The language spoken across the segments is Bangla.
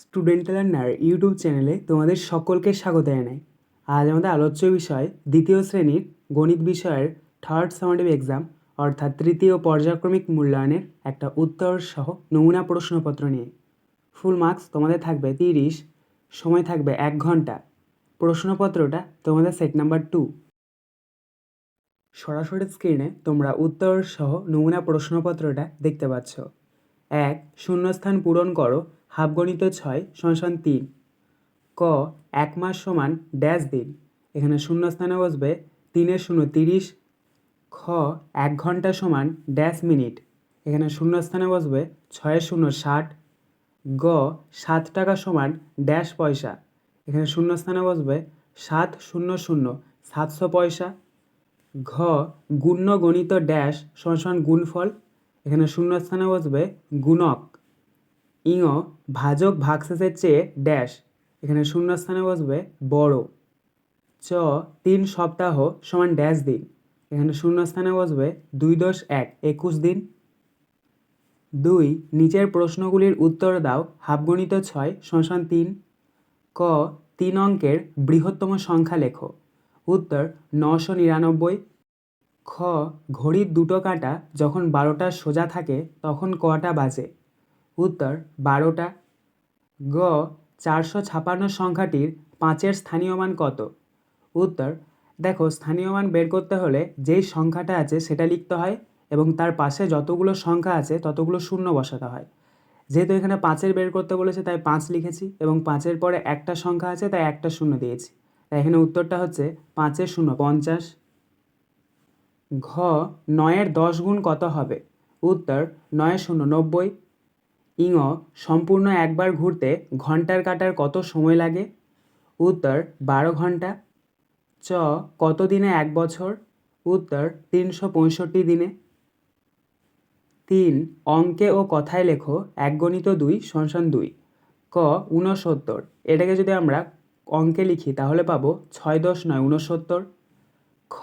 স্টুডেন্ট লার্নার ইউটিউব চ্যানেলে তোমাদের সকলকে স্বাগত জানাই। আজ আমাদের আলোচ্য বিষয় দ্বিতীয় শ্রেণীর গণিত বিষয়ের থার্ড সামেটিভ এক্সাম অর্থাৎ তৃতীয় পর্যায়ক্রমিক মূল্যায়নের একটা উত্তর সহ নমুনা প্রশ্নপত্র নিয়ে। ফুল মার্কস তোমাদের থাকবে 30, সময় থাকবে 1 ঘন্টা। প্রশ্নপত্রটা তোমাদের সেট নাম্বার 2। সরাসরি স্ক্রিনে তোমরা উত্তর সহ নমুনা প্রশ্নপত্রটা দেখতে পাচ্ছ। 1. শূন্যস্থান পূরণ করো, হাফগণিত 6 = 3। ক 1 মাস সমান ড্যাশ দিন, এখানে শূন্যস্থানে বসবে 3 0 30। খ 1 ঘন্টা সমান ড্যাশ মিনিট, এখানে শূন্যস্থানে বসবে 6 0 60। গ 7 টাকা সমান ড্যাশ পয়সা, এখানে শূন্যস্থানে বসবে 7 0 0 700 পয়সা। ঘ গুণ্য গণিত ড্যাশ সমান গুণফল, এখানে শূন্যস্থানে বসবে গুণক। ইঙ ভাজক ভাগশেষের চেয়ে ড্যাশ, এখানে শূন্যস্থানে বসবে বড়। চ 3 সপ্তাহ সমান ড্যাশ দিন, এখানে শূন্যস্থানে বসবে 2 × 1 21 দিন। 2. নিচের প্রশ্নগুলির উত্তর দাও, হাফগণিত 6 = 3। ক 3 অঙ্কের বৃহত্তম সংখ্যা লেখো। উত্তর 999। খ ঘড়ির দুটো কাঁটা যখন 12টা সোজা থাকে তখন কটা বাজে। উত্তর 12টা। গ 456 সংখ্যাটির 5-এর স্থানীয় মান কত। উত্তর দেখো, স্থানীয় মান বের করতে হলে যেই সংখ্যাটা আছে সেটা লিখতে হয় এবং তার পাশে যতগুলো সংখ্যা আছে ততগুলো শূন্য বসাতে হয়। যেহেতু এখানে 5-এর বের করতে বলেছে তাই 5 লিখেছি এবং 5-এর পরে একটা সংখ্যা আছে তাই একটা শূন্য দিয়েছি। তাই এখানে উত্তরটা হচ্ছে 5 × 0 = 50। ঘ 9-এর 10 গুণ কত হবে। উত্তর 9 × 0 = 90। ইঙ সম্পূর্ণ একবার ঘুরতে ঘন্টার কাঁটার কত সময় লাগে। উত্তর 12 ঘন্টা। চ কত দিনে 1 বছর। উত্তর 365 দিনে। 3 অঙ্কে ও কথায় লেখো 1 × 2 = 2। ক 69, এটাকে যদি আমরা অঙ্কে লিখি তাহলে পাবো 6 × 10 = 69। খ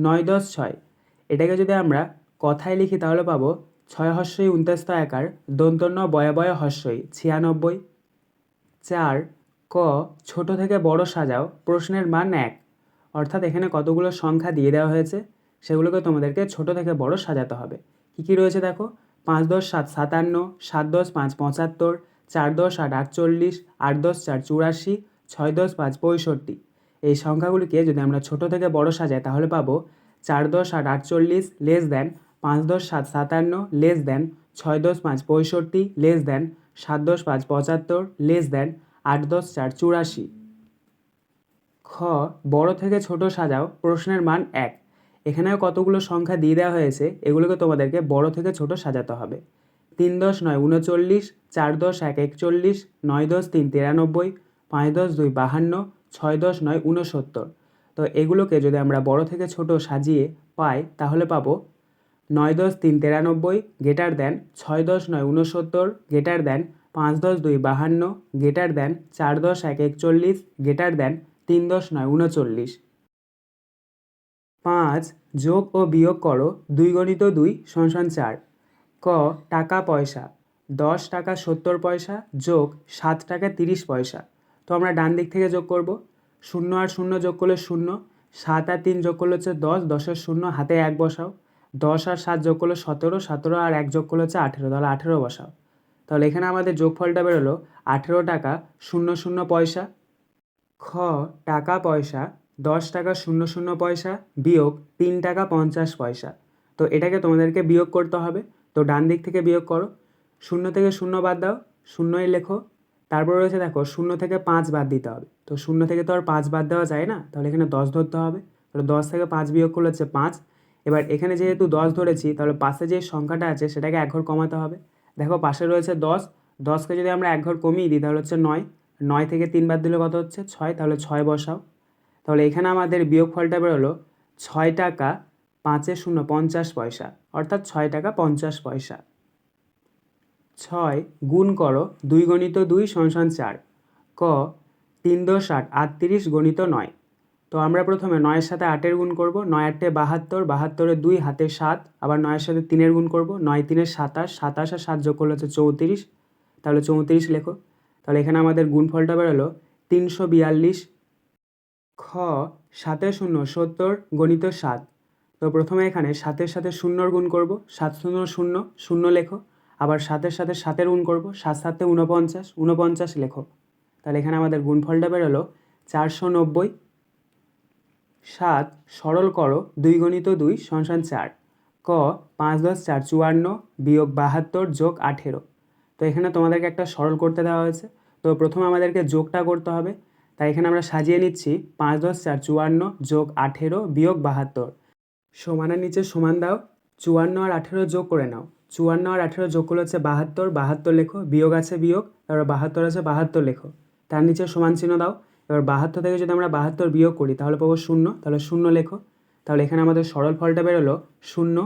9 × 10 = 6, এটাকে যদি আমরা কথায় লিখি তাহলে পাবো 6 × 29 দন্তন্য বয় বয় হস্যই 96। 4 ক ছোট থেকে বড় সাজাও, প্রশ্নের মান 1। অর্থাৎ এখানে কতগুলো সংখ্যা দিয়ে দেওয়া হয়েছে সেগুলোকে তোমাদেরকে ছোট থেকে বড় সাজাতে হবে। কী কী রয়েছে দেখো, 5 × 10 = 57, 7 × 10 = 75, 4 × 10 = 48, 8 × 10 = 84, 6 × 10 = 65। এই সংখ্যাগুলিকে যদি আমরা ছোট থেকে বড় সাজাই তাহলে পাবো 4 × 10 = 48 <, 5 × 10 = 57 <, 6 × 10 = 65 <, 7 × 10 = 75 <, 8 × 10 = 84। খ বড় থেকে ছোট সাজাও, প্রশ্নের মান 1। এখানেও কতগুলো সংখ্যা দিয়ে দেওয়া হয়েছে, এগুলোকে তোমাদেরকে বড় থেকে ছোট সাজাতে হবে। 3 × 10 = 39, 4 × 10 = 41, 9 × 10 = 93, 5 × 10 = 52, 6 × 10 = 69। তো এগুলোকে যদি আমরা বড় থেকে ছোট সাজিয়ে পাই তাহলে পাবো 9 × 10 = 93, <, 6 × 10 = 69, <, 5 × 10 = 52, <, 4 × 10 = 41, <, 3 × 10 = 39। 5 যোগ ও বিয়োগ করো, 2 × 2 = 4। ক টাকা পয়সা 10 টাকা 70 পয়সা যোগ 7 টাকা 30 পয়সা। তো আমরা ডান দিক থেকে যোগ করব। 0 আর 0 যোগ করলে 0, 7 আর 3 যোগ করলে হচ্ছে 10, 10-এর 0 হাতে 1 বসাও। 10 আর 7 যোগ করলে 17, 17 আর 1 যোগ করলে হচ্ছে 18, তাহলে 18 বসাও। তাহলে এখানে আমাদের যোগফলটা বেরোলো 18 টাকা 00 পয়সা। খ টাকা পয়সা 10 টাকা 00 পয়সা বিয়োগ 3 টাকা 50 পয়সা। তো এটাকে তোমাদেরকে বিয়োগ করতে হবে। তো ডান দিক থেকে বিয়োগ করো, 0 থেকে 0 বাদ দাও, 0ই লেখো। তারপর রয়েছে দেখো 0 থেকে 5 বাদ দিতে হবে। তো 0 থেকে তো আর 5 বাদ দেওয়া যায় না, তাহলে এখানে 10 ধরতে হবে। তাহলে 10 থেকে 5 বিয়োগ করলে হচ্ছে 5। এবার এখানে যেহেতু 10 ধরেছি তাহলে পাশে যে সংখ্যাটা আছে সেটাকে 1 ঘর কমাতে হবে। দেখো পাশে রয়েছে 10, 10কে যদি আমরা 1 ঘর কমিয়ে দিই তাহলে হচ্ছে 9, 9 থেকে 3 বাদ দিলে কত হচ্ছে 6, তাহলে 6 বসাও। তাহলে এখানে আমাদের বিয়োগফলটা বেরোলো 6 টাকা 50 পয়সা, অর্থাৎ 6 টাকা 50 পয়সা। 6 গুণ করো, 2 × 2 = 4। ক 3 × 10 = 8, 38 × 9। তো আমরা প্রথমে 9-এর সাথে 8-এর গুণ করব, 9 × 8 = 72, 72-এ 2 হাতে 7, আবার 9-এর সাথে 3-এর গুণ করব, 9 × 3 = 27, 27 আর 7 যোগ করলে হচ্ছে 34, তাহলে 34 লেখো। তাহলে এখানে আমাদের গুণফলটা বেরোলো 342। খ 7 শূন্য 70 গণিত 7। তো প্রথমে এখানে 7-এর সাথে শূন্যর গুণ করব, 7 শূন্য 0 0 লেখো। আবার 7-এর সাথে 7-এর গুণ করব, 7 7 49 49 লেখো। তাহলে এখানে আমাদের গুণফলটা বেরোলো 490। 7 সরল করো 2 গণিত 2 সমান 4। ক 5 10 4 54 বিয়োগ 72 যোগ 18। তো এখানে তোমাদেরকে একটা সরল করতে দেওয়া হয়েছে। তো প্রথমে আমাদেরকে যোগটা করতে হবে, তাই এখানে আমরা সাজিয়ে নিচ্ছি 5 10 4 54 যোগ 18 বিয়োগ 72। সমানের নিচে সমান দাও, 54 আর 18 যোগ করে নাও। 54 আর 18 যোগ করলে হচ্ছে 72, 72 লেখো। বিয়োগ আছে বিয়োগ, তারপর 72 আছে 72 লেখো। তার নিচে সমান চিহ্ন দাও। এবার 72 থেকে যদি আমরা 72 বিয়োগ করি তাহলে পাবো 0, তাহলে 0 লেখো। তাহলে এখানে আমাদের সরল ফলটা বেরোলো 0।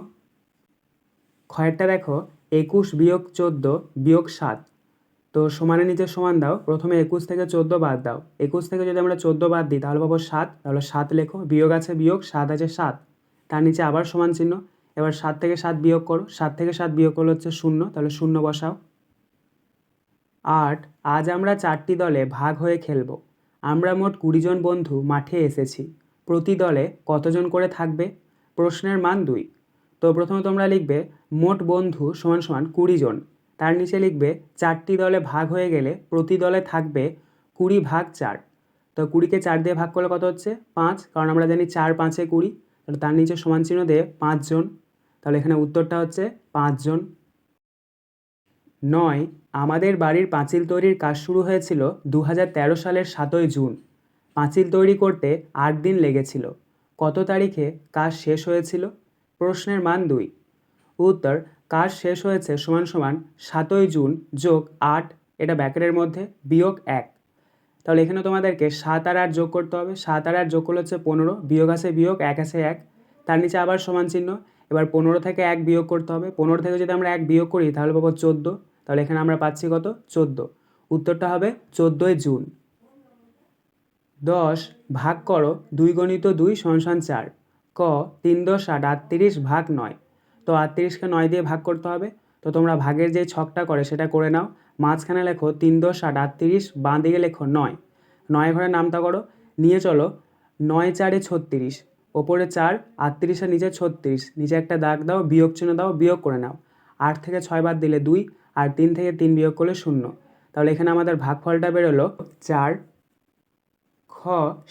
ক্ষয়েরটা দেখো 21 বিয়োগ 14 বিয়োগ 7। তো সমানের নিচে সমান দাও, প্রথমে 21 থেকে 14 বাদ দাও। 21 থেকে যদি আমরা 14 বাদ দিই তাহলে পাবো 7, তাহলে 7 লেখো। বিয়োগ আছে বিয়োগ, 7 আছে 7। তার নিচে আবার সমান চিহ্ন। এবার 7 থেকে 7 বিয়োগ করো, 7 থেকে 7 বিয়োগ করলে হচ্ছে 0, তাহলে 0 বসাও। 8 আজ আমরা 4টি দলে ভাগ হয়ে খেলব। আমরা মোট 20 জন বন্ধু মাঠে এসেছি। প্রতি দলে কতজন করে থাকবে? প্রশ্নের মান 2। তো প্রথমে তোমরা লিখবে মোট বন্ধু সমান সমান 20 জন। তার নিচে লিখবে 4টি দলে ভাগ হয়ে গেলে প্রতি দলে থাকবে 20 ভাগ 4। তো 20কে 4 দিয়ে ভাগ করলে কত হচ্ছে? 5, কারণ আমরা জানি 4 5 20। তাহলে তার নিচে সমান চিহ্ন দিয়ে 5 জন। তাহলে এখানে উত্তরটা হচ্ছে 5 জন। 9 আমাদের বাড়ির পাঁচিল তৈরির কাজ শুরু হয়েছিল 2013 সালের 7ই জুন। পাঁচিল তৈরি করতে 8 দিন লেগেছিল। কত তারিখে কাজ শেষ হয়েছিল? প্রশ্নের মান 2। উত্তর কাজ শেষ হয়েছে সমান সমান 7ই জুন যোগ 8, এটা ব্র্যাকেটের মধ্যে, বিয়োগ 1। তাহলে এখানে তোমাদেরকে 7 আর 8 যোগ করতে হবে। 7 আর 8 যোগ করলে হচ্ছে 15, বিয়োগ আছে বিয়োগ, 1 আছে 1। তার নিচে আবার সমান চিহ্ন। এবার 15 থেকে 1 বিয়োগ করতে হবে। 15 থেকে যদি আমরা 1 বিয়োগ করি তাহলে পাবো 14। তাহলে এখানে আমরা পাচ্ছি কত? 14। উত্তরটা হবে 14ই জুন। 10 ভাগ করো 2 গণিত 2 সমান 4। ক 3 10 8 38 ভাগ 9। তো 38কে 9 দিয়ে ভাগ করতে হবে। তো তোমরা ভাগের যে ছকটা করে সেটা করে নাও। মাঝখানে লেখো 3 10 8 38, বাঁ দিকে লেখো 9। 9 ঘরে নামতা করো, নিয়ে চলো 9 4 36, ওপরে 4, 38-এর নিচে 36, নিচে একটা দাগ দাও, বিয়োগ চিহ্ন দাও, বিয়োগ করে নাও। 8 থেকে 6 বাদ দিলে 2, আর 3 থেকে 3 বিয়োগ করলে 0। তাহলে এখানে আমাদের ভাগফলটা বেরোলো 4। খ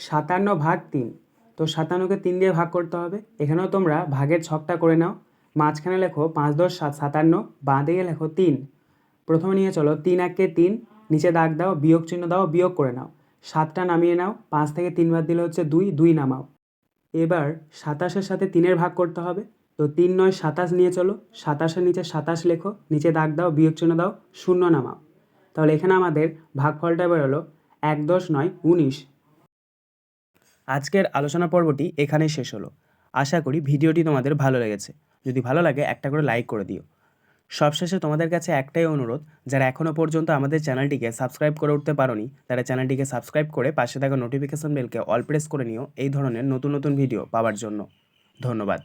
57 ভাগ 3। তো 57কে 3 দিয়ে ভাগ করতে হবে। এখানেও তোমরা ভাগের ছকটা করে নাও। মাঝখানে লেখো 5 10 7 57, বাঁ দিকে লেখো 3। প্রথমে নিয়ে চলো 3 1 কে 3, নিচে দাগ দাও, বিয়োগ চিহ্ন দাও, বিয়োগ করে নাও। 7টা নামিয়ে নাও, 5 থেকে 3 বাদ দিলে হচ্ছে 2, 2 নামাও। এবার 27-এর সাথে 3-এর ভাগ করতে হবে। তো 3 9 27 নিয়ে চলো, 27-এর নিচে 27 লেখো, নিচে দাগ দাও, বিয়োগ চিহ্ন দাও, 0 নামাও। তাহলে এখানে আমাদের ভাগফলটা বেরোলো 1 10 9 19। আজকের আলোচনা পর্বটি এখানেই শেষ হলো। আশা করি ভিডিওটি তোমাদের ভালো লেগেছে। যদি ভালো লাগে একটা করে লাইক করে দিও। সবশেষে তোমাদের কাছে একটাই অনুরোধ, যারা এখনও পর্যন্ত আমাদের চ্যানেলটিকে সাবস্ক্রাইব করে উঠতে পারোনি তারা চ্যানেলটিকে সাবস্ক্রাইব করে পাশে থাকা নোটিফিকেশন বেলকে অল প্রেস করে নিও এই ধরনের নতুন নতুন ভিডিও পাওয়ার জন্য। ধন্যবাদ।